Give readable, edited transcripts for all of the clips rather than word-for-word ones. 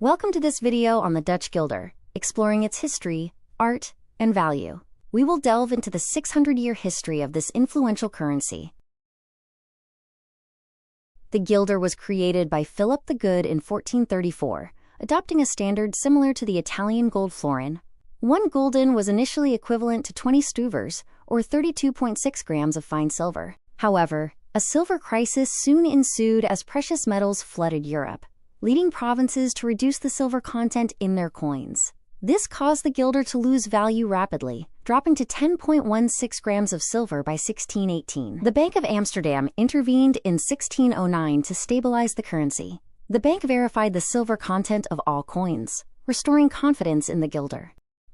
Welcome to this video on the Dutch guilder, exploring its history, art, and value. We will delve into the 600-year history of this influential currency. The guilder was created by Philip the Good in 1434, adopting a standard similar to the Italian gold florin. 1 gulden was initially equivalent to 20 stuvers, or 32.6 grams of fine silver. However, a silver crisis soon ensued as precious metals flooded Europe, leading provinces to reduce the silver content in their coins. This caused the guilder to lose value rapidly, dropping to 10.16 grams of silver by 1618. The Bank of Amsterdam intervened in 1609 to stabilize the currency. The bank verified the silver content of all coins, restoring confidence in the guilder.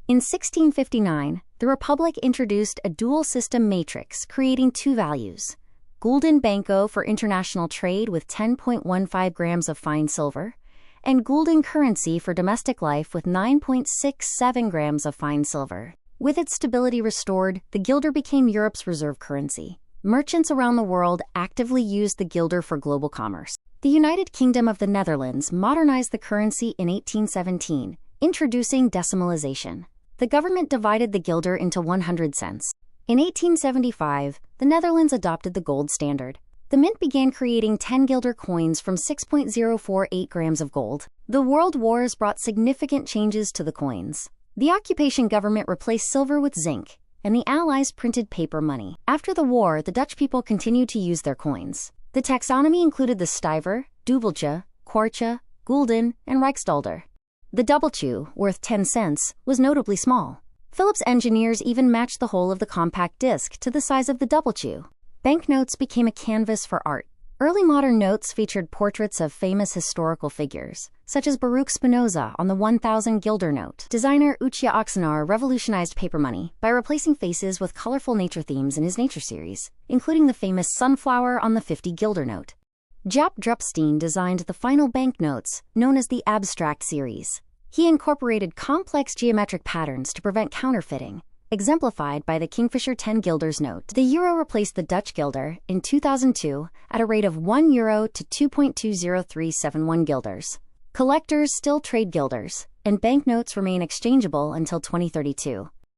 In 1659, the Republic introduced a dual-system matrix, creating two values: gulden banco for international trade with 10.15 grams of fine silver, and gulden currency for domestic life with 9.67 grams of fine silver. With its stability restored, the guilder became Europe's reserve currency. Merchants around the world actively used the guilder for global commerce. The United Kingdom of the Netherlands modernized the currency in 1817, introducing decimalization. The government divided the guilder into 100 cents. In 1875, the Netherlands adopted the gold standard. The mint began creating 10 guilder coins from 6.048 grams of gold. The World Wars brought significant changes to the coins. The occupation government replaced silver with zinc, and the Allies printed paper money. After the war, the Dutch people continued to use their coins. The taxonomy included the stiver, dubbeltje, kwartje, gulden, and rijksdalder. The dubbeltje, worth 10 cents, was notably small. Philip's engineers even matched the hole of the compact disc to the size of the dubbeltje. Banknotes became a canvas for art. Early modern notes featured portraits of famous historical figures, such as Baruch Spinoza on the 1,000 guilder note. Designer Utje Oxenaar revolutionized paper money by replacing faces with colorful nature themes in his nature series, including the famous sunflower on the 50 guilder note. Jaap Drupsteen designed the final banknotes, known as the abstract series. He incorporated complex geometric patterns to prevent counterfeiting, exemplified by the Kingfisher 10 guilders note. The euro replaced the Dutch guilder in 2002 at a rate of €1 to 2.20371 guilders. Collectors still trade guilders, and banknotes remain exchangeable until 2032.